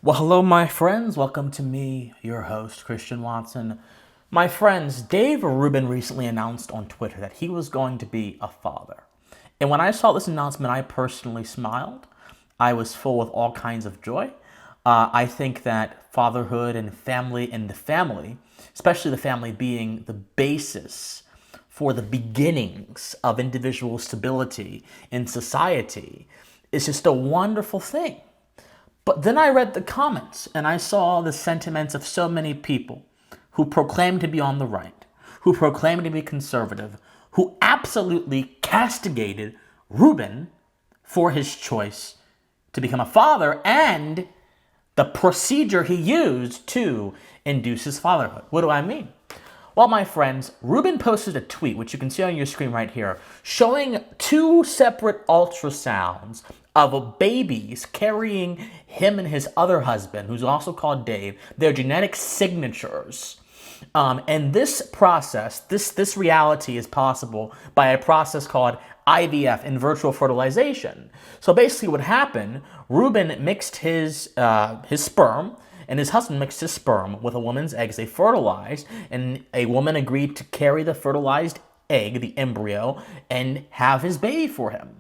Well, hello, my friends. Welcome to me, your host, Christian Watson. My friends, Dave Rubin recently announced on Twitter that he was going to be a father. And when I saw this announcement, I personally smiled. I was full with all kinds of joy. I think that fatherhood and the family, especially the family being the basis for the beginnings of individual stability in society, is just a wonderful thing. But then I read the comments and I saw the sentiments of so many people who proclaim to be on the right, who proclaim to be conservative, who absolutely castigated Rubin for his choice to become a father and the procedure he used to induce his fatherhood. What do I mean? Well, my friends, Rubin posted a tweet, which you can see on your screen right here, showing two separate ultrasounds of babies carrying him and his other husband, who's also called Dave, their genetic signatures. And this process, this reality is possible by a process called IVF, in vitro fertilization. So basically what happened, Rubin mixed his sperm, and his husband mixed his sperm with a woman's eggs. They fertilized, and a woman agreed to carry the fertilized egg, the embryo, and have his baby for him.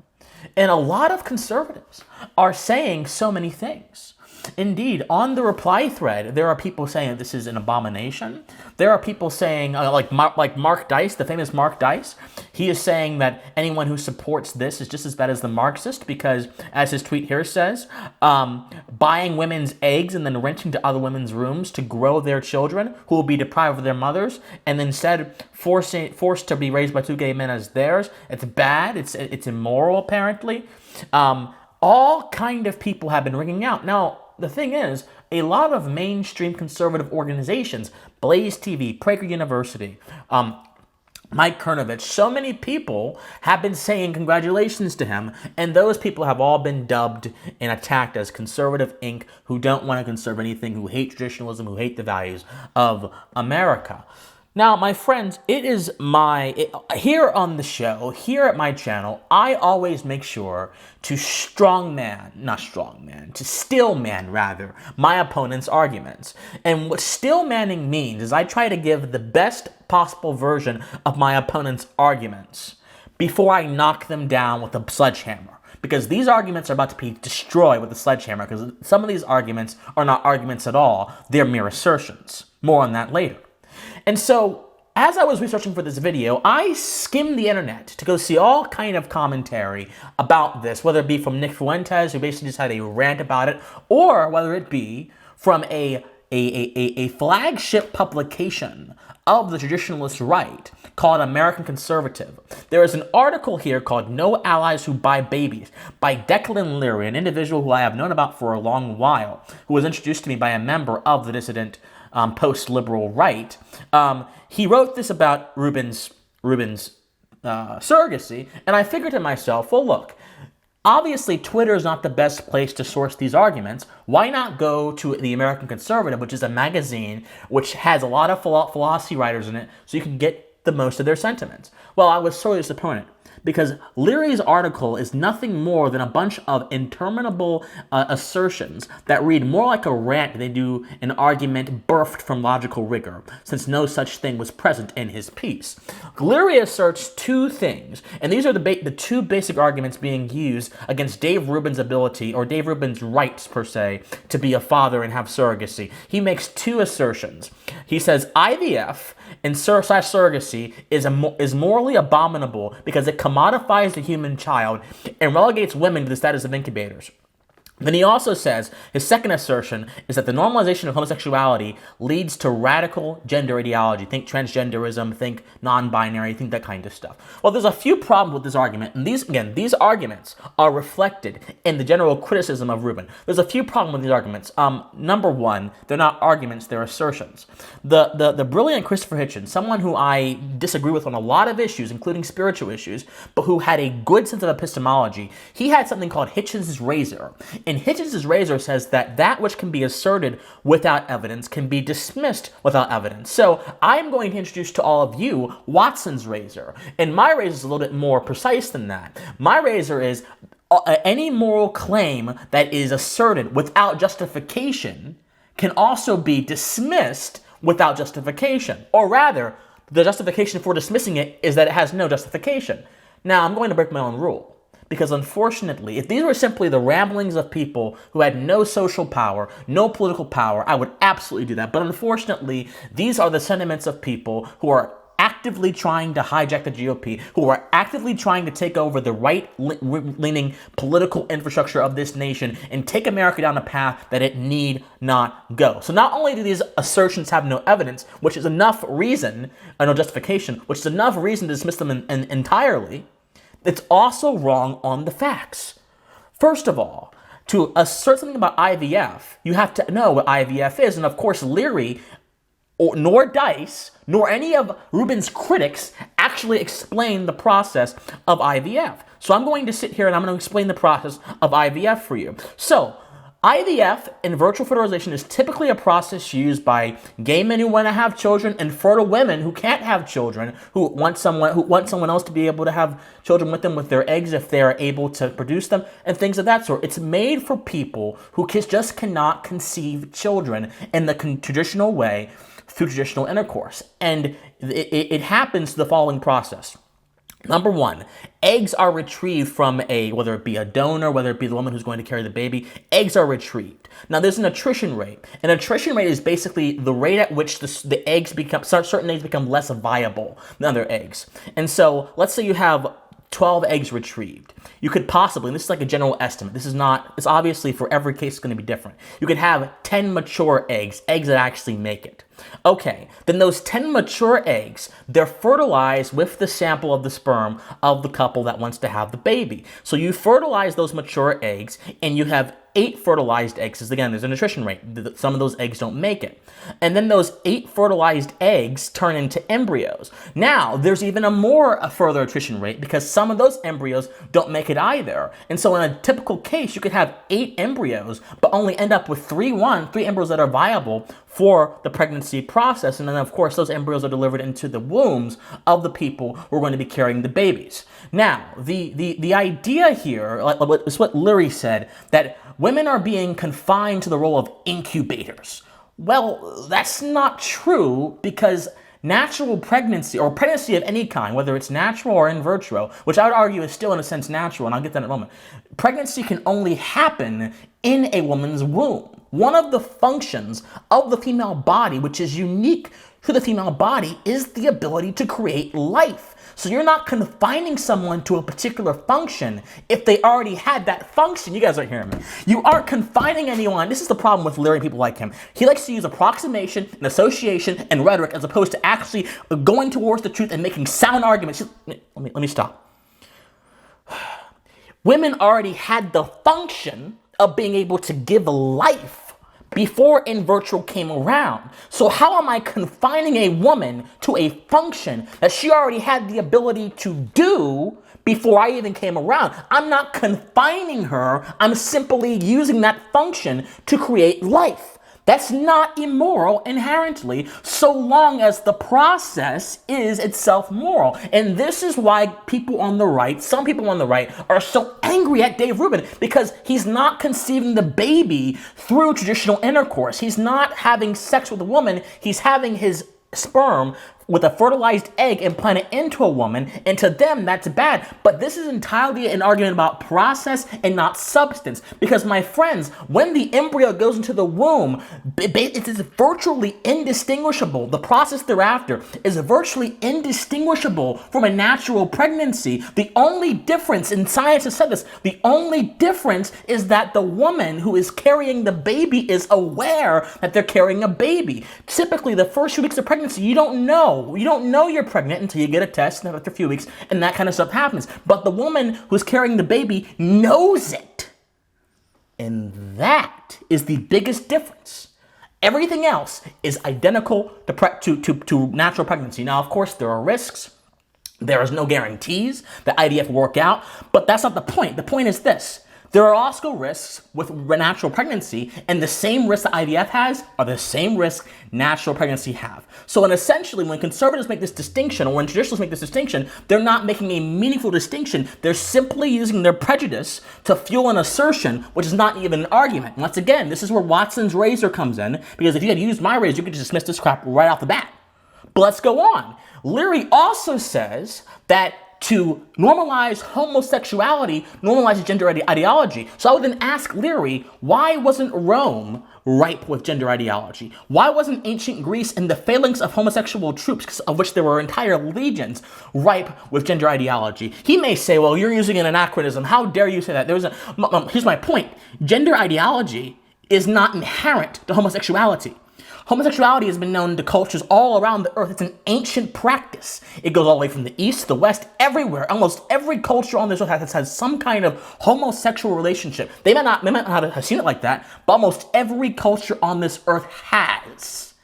And a lot of conservatives are saying so many things. Indeed, on the reply thread, there are people saying this is an abomination. There are people saying, like Mark Dice, the famous Mark Dice, he is saying that anyone who supports this is just as bad as the Marxist because, as his tweet here says, buying women's eggs and then renting to other women's rooms to grow their children who will be deprived of their mothers and instead forced to be raised by two gay men as theirs. It's bad. It's immoral, apparently. All kind of people have been ringing out. Now, the thing is, a lot of mainstream conservative organizations, Blaze TV, Prager University, Mike Kernovich, so many people have been saying congratulations to him, and those people have all been dubbed and attacked as conservative Inc., who don't want to conserve anything, who hate traditionalism, who hate the values of America. Now, my friends, here on the show, here at my channel, I always make sure to stillman my opponent's arguments. And what stillmanning means is I try to give the best possible version of my opponent's arguments before I knock them down with a sledgehammer. Because these arguments are about to be destroyed with a sledgehammer, because some of these arguments are not arguments at all, they're mere assertions. More on that later. And so, as I was researching for this video, I skimmed the internet to go see all kind of commentary about this, whether it be from Nick Fuentes, who basically just had a rant about it, or whether it be from a flagship publication of the traditionalist right called American Conservative. There is an article here called No Allies Who Buy Babies by Declan Leary, an individual who I have known about for a long while, who was introduced to me by a member of the dissident post-liberal right. He wrote this about Rubin's surrogacy, and I figured to myself, well, look, obviously Twitter is not the best place to source these arguments. Why not go to the American Conservative, which is a magazine which has a lot of philosophy writers in it, so you can get the most of their sentiments? Well, I was sorely disappointed, because Leary's article is nothing more than a bunch of interminable assertions that read more like a rant than they do an argument birthed from logical rigor, since no such thing was present in his piece. Leary asserts two things, and these are the two basic arguments being used against Dave Rubin's ability, or Dave Rubin's rights, per se, to be a father and have surrogacy. He makes two assertions. He says IVF and surrogacy is morally abominable because it commodifies the human child and relegates women to the status of incubators. Then he also says, his second assertion is that the normalization of homosexuality leads to radical gender ideology. Think transgenderism, think non-binary, think that kind of stuff. Well, there's a few problems with this argument, and these arguments are reflected in the general criticism of Rubin. There's a few problems with these arguments. Number one, they're not arguments, they're assertions. The brilliant Christopher Hitchens, someone who I disagree with on a lot of issues, including spiritual issues, but who had a good sense of epistemology, he had something called Hitchens' razor. And Hitchens' razor says that which can be asserted without evidence can be dismissed without evidence. So I'm going to introduce to all of you Watson's razor. And my razor is a little bit more precise than that. My razor is Any moral claim that is asserted without justification can also be dismissed without justification. Or rather, the justification for dismissing it is that it has no justification. Now, I'm going to break my own rule. Because unfortunately, if these were simply the ramblings of people who had no social power, no political power, I would absolutely do that. But unfortunately, these are the sentiments of people who are actively trying to hijack the GOP, who are actively trying to take over the right-leaning political infrastructure of this nation and take America down a path that it need not go. So not only do these assertions have no evidence, which is enough reason, no justification, which is enough reason to dismiss them entirely, it's also wrong on the facts. First of all, to assert something about IVF, you have to know what IVF is. And of course, Leary, nor Dice, nor any of Rubin's critics actually explain the process of IVF. So I'm going to sit here and I'm going to explain the process of IVF for you. So IVF and vitro-fertilization is typically a process used by gay men who want to have children and fertile women who can't have children, who want someone else to be able to have children with them with their eggs if they are able to produce them, and things of that sort. It's made for people who just cannot conceive children in the traditional way through traditional intercourse. And it happens the following process. Number one, eggs are retrieved from whether it be a donor, whether it be the woman who's going to carry the baby, eggs are retrieved. Now, there's an attrition rate. An attrition rate is basically the rate at which the eggs certain eggs become less viable than other eggs. And so, let's say you have 12 eggs retrieved. You could possibly, and this is like a general estimate, it's obviously for every case it's going to be different. You could have 10 mature eggs that actually make it. Okay, then those 10 mature eggs, they're fertilized with the sample of the sperm of the couple that wants to have the baby. So you fertilize those mature eggs, and you have 8 fertilized eggs, because again, there's an attrition rate. Some of those eggs don't make it. And then those 8 fertilized eggs turn into embryos. Now, there's even a further attrition rate, because some of those embryos don't make it either. And so in a typical case, you could have 8 embryos, but only end up with 3 embryos that are viable for the pregnancy process. And then, of course, those embryos are delivered into the wombs of the people who are going to be carrying the babies. Now, the idea here is what Leary said, that women are being confined to the role of incubators. Well, that's not true, because natural pregnancy, or pregnancy of any kind, whether it's natural or in vitro, which I would argue is still in a sense natural, and I'll get that in a moment, pregnancy can only happen in a woman's womb. One of the functions of the female body, which is unique to the female body, is the ability to create life. So you're not confining someone to a particular function if they already had that function. You guys aren't hearing me. You aren't confining anyone. This is the problem with Leary and people like him. He likes to use approximation and association and rhetoric as opposed to actually going towards the truth and making sound arguments. Let me stop. Women already had the function of being able to give life before in vitro came around. So how am I confining a woman to a function that she already had the ability to do before I even came around? I'm not confining her. I'm simply using that function to create life. That's not immoral inherently, so long as the process is itself moral. And this is why people on the right, some people on the right, are so angry at Dave Rubin, because he's not conceiving the baby through traditional intercourse. He's not having sex with a woman. He's having his sperm with a fertilized egg implanted into a woman, and to them that's bad. But this is entirely an argument about process and not substance, because my friends, when the embryo goes into the womb, it is virtually indistinguishable. The process thereafter is virtually indistinguishable from a natural pregnancy. The only difference, and science has said this, the only difference is that the woman who is carrying the baby is aware that they're carrying a baby. Typically, the first few weeks of pregnancy, you don't know. You don't know you're pregnant until you get a test after a few weeks, and that kind of stuff happens. But the woman who's carrying the baby knows it. And that is the biggest difference. Everything else is identical to natural pregnancy. Now, of course, there are risks. There is no guarantees that IVF will work out, but that's not the point. The point is this. There are also risks with natural pregnancy, and the same risks that IVF has are the same risks natural pregnancy have. So, essentially, when conservatives make this distinction, or when traditionalists make this distinction, they're not making a meaningful distinction. They're simply using their prejudice to fuel an assertion, which is not even an argument. Once again, this is where Watson's razor comes in, because if you had used my razor, you could just dismiss this crap right off the bat. But let's go on. Leary also says that to normalize homosexuality normalizes gender ideology. So I would then ask Leary, why wasn't Rome ripe with gender ideology? Why wasn't ancient Greece and the phalanx of homosexual troops, of which there were entire legions, ripe with gender ideology? He may say, well, you're using an anachronism. How dare you say that? Here's my point. Gender ideology is not inherent to homosexuality. Homosexuality has been known to cultures all around the earth. It's an ancient practice. It goes all the way from the east, the west, everywhere. Almost every culture on this earth has some kind of homosexual relationship. They might not have seen it like that, but almost every culture on this earth has.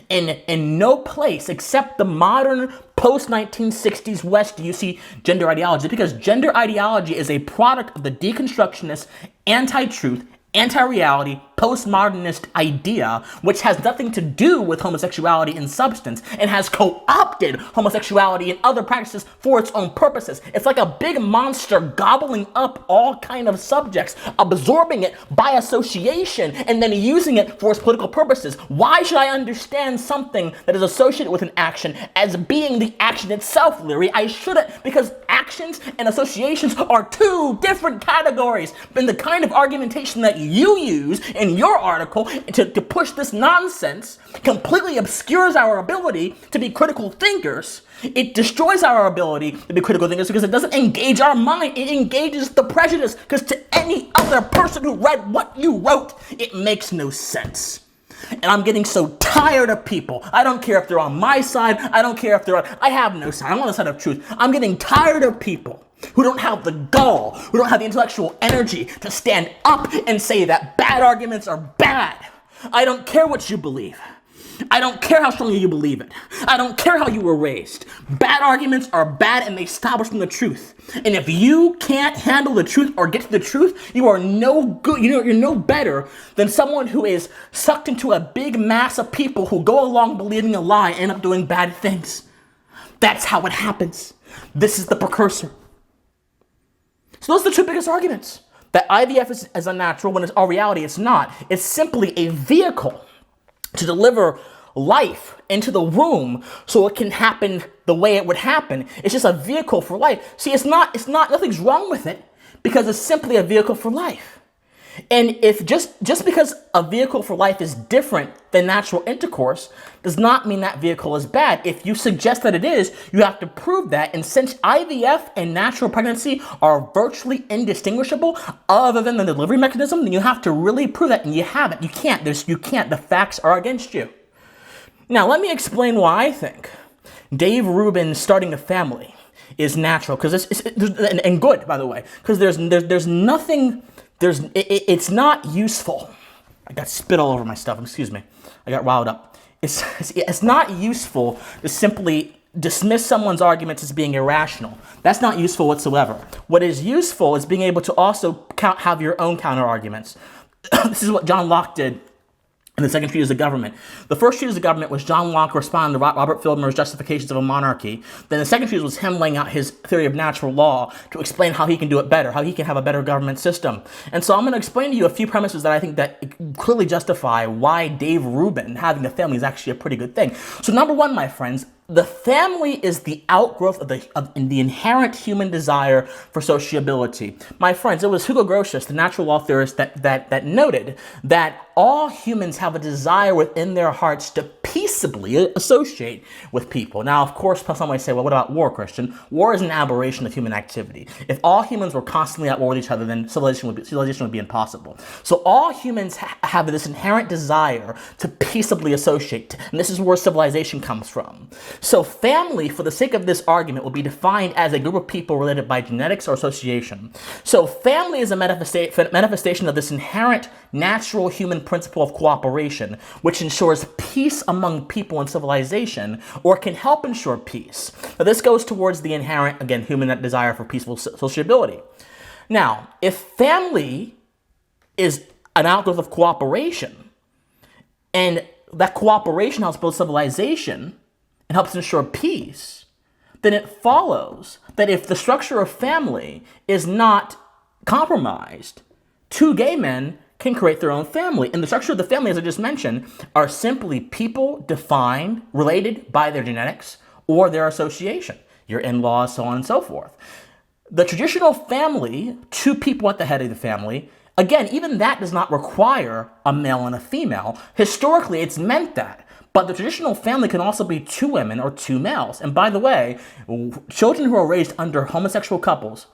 In no place except the modern post-1960s West do you see gender ideology, because gender ideology is a product of the deconstructionist, anti-truth, anti-reality, postmodernist idea, which has nothing to do with homosexuality in substance and has co-opted homosexuality and other practices for its own purposes. It's like a big monster gobbling up all kind of subjects, absorbing it by association, and then using it for its political purposes. Why should I understand something that is associated with an action as being the action itself, Leary? I shouldn't, because actions and associations are two different categories. And the kind of argumentation that you use in your article to push this nonsense completely obscures our ability to be critical thinkers. It destroys our ability to be critical thinkers because it doesn't engage our mind. It engages the prejudice, because to any other person who read what you wrote, it makes no sense. And I'm getting so tired of people. I don't care if they're on my side. I don't care if they're on... I have no side. I'm on the side of truth. I'm getting tired of people who don't have the gall, who don't have the intellectual energy to stand up and say that bad arguments are bad. I don't care what you believe. I don't care how strongly you believe it. I don't care how you were raised. Bad arguments are bad, and they stop us from the truth. And if you can't handle the truth or get to the truth, you are no good. You're no better than someone who is sucked into a big mass of people who go along believing a lie and end up doing bad things. That's how it happens. This is the precursor. So those are the two biggest arguments. That IVF is unnatural when in reality it's not. It's simply a vehicle to deliver life into the womb so it can happen the way it would happen. It's just a vehicle for life. See, nothing's wrong with it, because it's simply a vehicle for life. And if just because a vehicle for life is different than natural intercourse does not mean that vehicle is bad. If you suggest that it is, you have to prove that. And since IVF and natural pregnancy are virtually indistinguishable other than the delivery mechanism, then you have to really prove that, and you haven't. You can't. The facts are against you. Now, let me explain why I think Dave Rubin starting a family is natural, because and good, by the way, because there's nothing. It's not useful. I got spit all over my stuff. Excuse me. I got riled up. It's not useful to simply dismiss someone's arguments as being irrational. That's not useful whatsoever. What is useful is being able to also have your own counter arguments. This is what John Locke did in the second treatise of government. The first treatise of government was John Locke responding to Robert Filmer's justifications of a monarchy. Then the second treatise was him laying out his theory of natural law to explain how he can do it better, how he can have a better government system. And so I'm going to explain to you a few premises that I think that clearly justify why Dave Rubin having a family is actually a pretty good thing. So number one, my friends, the family is the outgrowth of the inherent human desire for sociability. My friends, it was Hugo Grotius, the natural law theorist, that noted that all humans have a desire within their hearts to peaceably associate with people. Now, of course, some might say, well, what about war, Christian? War is an aberration of human activity. If all humans were constantly at war with each other, then civilization would be impossible. So all humans have this inherent desire to peaceably associate, and this is where civilization comes from. So family, for the sake of this argument, will be defined as a group of people related by genetics or association. So family is a manifestation of this inherent natural human principle of cooperation, which ensures peace among people in civilization, or can help ensure peace. Now, this goes towards the inherent, again, human desire for peaceful sociability. Now, if family is an outgrowth of cooperation, and that cooperation helps build civilization and helps ensure peace, then it follows that if the structure of family is not compromised, two gay men can create their own family. And the structure of the family, as I just mentioned, are simply people defined, related by their genetics or their association, your in-laws, so on and so forth. The traditional family, two people at the head of the family, again, even that does not require a male and a female. Historically, it's meant that. But the traditional family can also be two women or two males. And by the way, children who are raised under homosexual couples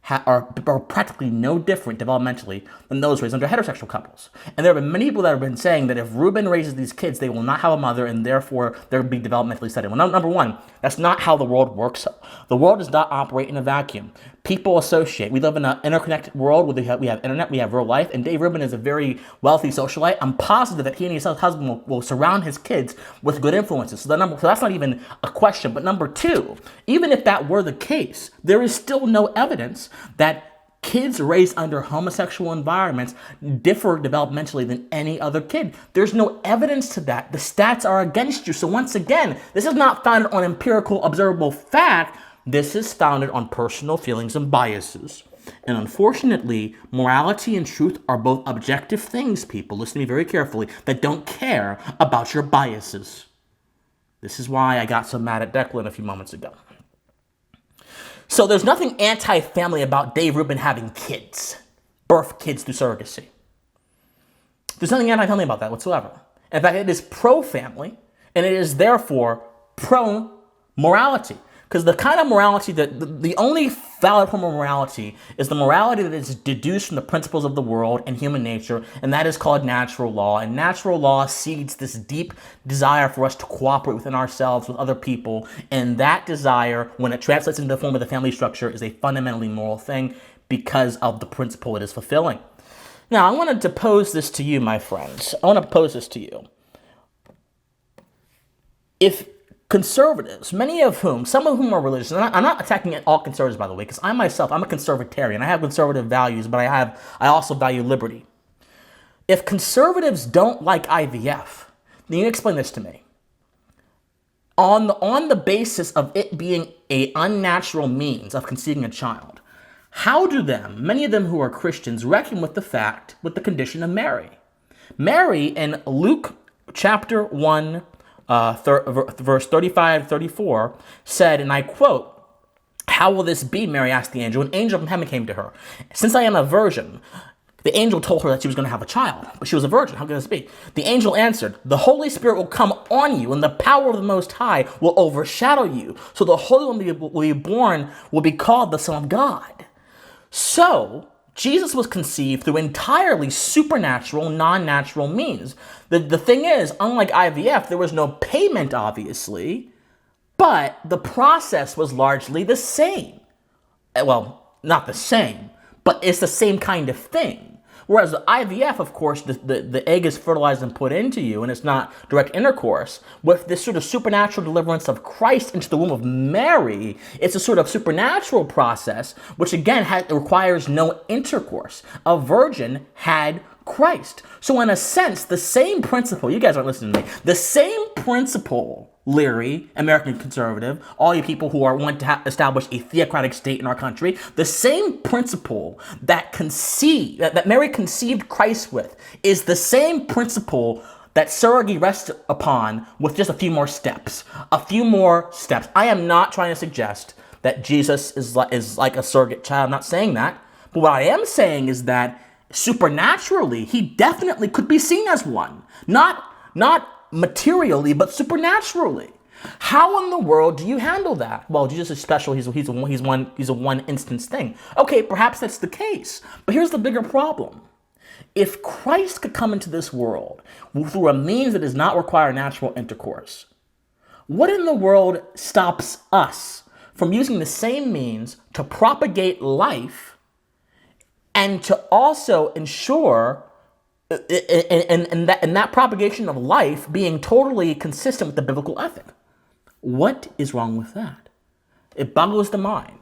are practically no different developmentally than those raised under heterosexual couples. And there have been many people that have been saying that if Rubin raises these kids, they will not have a mother and therefore they'll be developmentally studied. Well, number one, that's not how the world works. The world does not operate in a vacuum. People associate. We live in an interconnected world where we have internet, we have real life, and Dave Rubin is a very wealthy socialite. I'm positive that he and his husband will surround his kids with good influences. So that's not even a question. But number two, even if that were the case, there is still no evidence that kids raised under homosexual environments differ developmentally than any other kid. There's no evidence to that. The stats are against you. So once again, this is not founded on empirical observable fact. This is founded on personal feelings and biases. And unfortunately, morality and truth are both objective things, people, listen to me very carefully, that don't care about your biases. This is why I got so mad at Declan a few moments ago. So there's nothing anti-family about Dave Rubin having kids, birth kids through surrogacy. There's nothing anti-family about that whatsoever. In fact, it is pro-family, and it is therefore pro-morality. Because the kind of morality the only valid form of morality is the morality that is deduced from the principles of the world and human nature, and that is called natural law. And natural law seeds this deep desire for us to cooperate within ourselves, with other people, and that desire, when it translates into the form of the family structure, is a fundamentally moral thing because of the principle it is fulfilling. Now, I wanted to pose this to you, my friends. I want to pose this to you. If conservatives, some of whom are religious, and I'm not attacking all conservatives, by the way, because I'm a conservatarian. I have conservative values, but I also value liberty. If conservatives don't like IVF, then you explain this to me. On the basis of it being an unnatural means of conceiving a child, how do many of them who are Christians, reckon with the condition of Mary? Mary in Luke chapter 1, verse 35-34 said, and I quote, "How will this be?" Mary asked the angel. An angel from heaven came to her. "Since I am a virgin," the angel told her that she was going to have a child, but she was a virgin. How can this be? The angel answered, "The Holy Spirit will come on you, and the power of the Most High will overshadow you. So the Holy One will be born, will be called the Son of God." So Jesus was conceived through entirely supernatural, non-natural means. The thing is, unlike IVF, there was no payment, obviously, but the process was largely the same. Well, not the same, but it's the same kind of thing. Whereas the IVF, of course, the egg is fertilized and put into you, and it's not direct intercourse. With this sort of supernatural deliverance of Christ into the womb of Mary, it's a sort of supernatural process, which again requires no intercourse. A virgin had Christ. So in a sense, the same principle, you guys aren't listening to me, the same principle, Leary, American conservative, all you people who want to establish a theocratic state in our country, the same principle that Mary conceived Christ with is the same principle that surrogacy rests upon, with just a few more steps. I am not trying to suggest that Jesus is like a surrogate child. I'm not saying that. But what I am saying is that supernaturally, he definitely could be seen as one. Not materially, but supernaturally. How in the world do you handle that? Well, Jesus is special. He's a one instance thing. Okay, perhaps that's the case. But here's the bigger problem. If Christ could come into this world through a means that does not require natural intercourse, what in the world stops us from using the same means to propagate life and to also ensure in that propagation of life being totally consistent with the biblical ethic? What is wrong with that? It boggles the mind.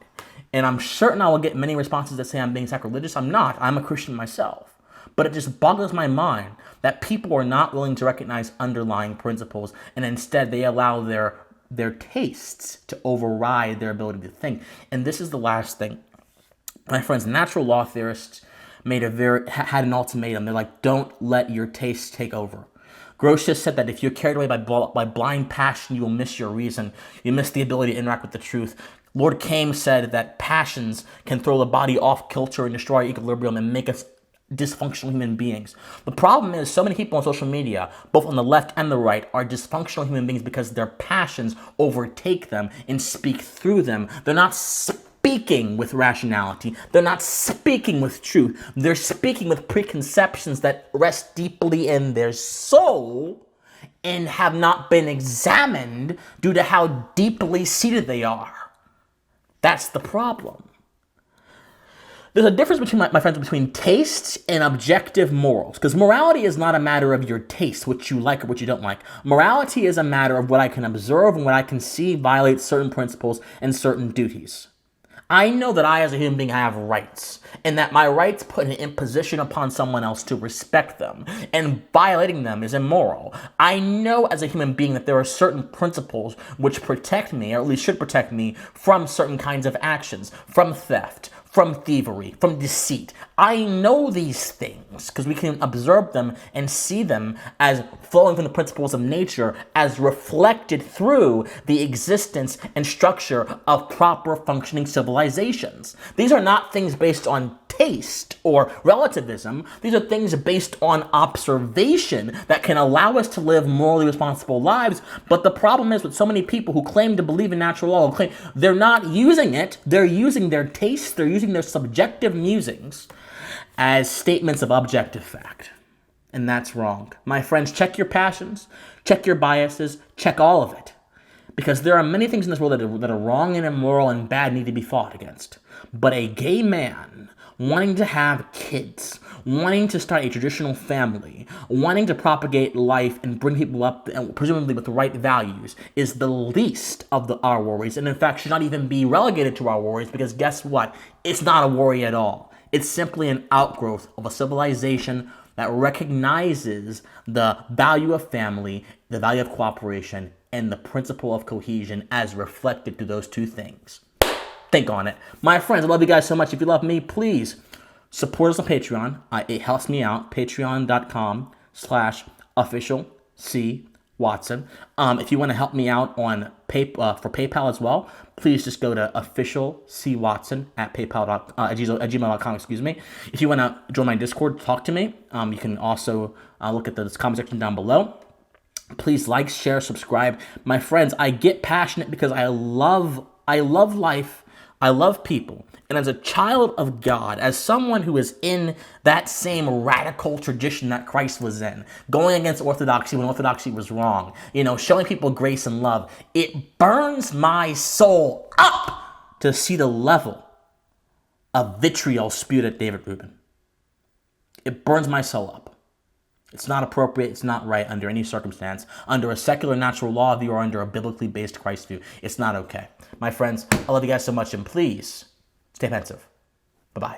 And I'm certain I will get many responses that say I'm being sacrilegious. I'm not. I'm a Christian myself. But it just boggles my mind that people are not willing to recognize underlying principles, and instead they allow their tastes to override their ability to think. And this is the last thing. My friends, natural law theorists had an ultimatum. They're like, don't let your tastes take over. Grotius said that if you're carried away by blind passion, you will miss your reason. You miss the ability to interact with the truth. Lord Kame said that passions can throw the body off kilter and destroy equilibrium and make us dysfunctional human beings. The problem is so many people on social media, both on the left and the right, are dysfunctional human beings because their passions overtake them and speak through them. They're not speaking with rationality. They're not speaking with truth. They're speaking with preconceptions that rest deeply in their soul and have not been examined due to how deeply seated they are. That's the problem. There's a difference between, my friends, between tastes and objective morals. Because morality is not a matter of your taste, what you like or what you don't like. Morality is a matter of what I can observe and what I can see violates certain principles and certain duties. I know that I, as a human being, have rights, and that my rights put an imposition upon someone else to respect them, and violating them is immoral. I know as a human being that there are certain principles which protect me, or at least should protect me, from certain kinds of actions, from theft, from thievery, from deceit. I know these things because we can observe them and see them as flowing from the principles of nature as reflected through the existence and structure of proper functioning civilizations. These are not things based on taste or relativism. These are things based on observation that can allow us to live morally responsible lives. But the problem is with so many people who claim to believe in natural law, they're not using it. They're using their tastes. They're using their subjective musings as statements of objective fact. And that's wrong. My friends, check your passions, check your biases, check all of it. Because there are many things in this world that are wrong and immoral and bad and need to be fought against. But a gay man wanting to have kids, wanting to start a traditional family, wanting to propagate life and bring people up, and presumably with the right values, is the least of our worries, and in fact should not even be relegated to our worries, because guess what? It's not a worry at all. It's simply an outgrowth of a civilization that recognizes the value of family, the value of cooperation, and the principle of cohesion as reflected through those two things. Think on it. My friends, I love you guys so much. If you love me, please support us on Patreon. It helps me out. Patreon.com/officialcwatson. If you want to help me out on for PayPal as well, please just go to officialcwatson at gmail.com. Excuse me. If you want to join my Discord, talk to me. You can also look at the comment section down below. Please like, share, subscribe. My friends, I get passionate because I love life. I love people. And as a child of God, as someone who is in that same radical tradition that Christ was in, going against orthodoxy when orthodoxy was wrong, showing people grace and love, it burns my soul up to see the level of vitriol spewed at David Rubin. It burns my soul up. It's not appropriate. It's not right under any circumstance. Under a secular natural law view or under a biblically based Christ view, it's not okay. My friends, I love you guys so much, and please stay pensive. Bye-bye.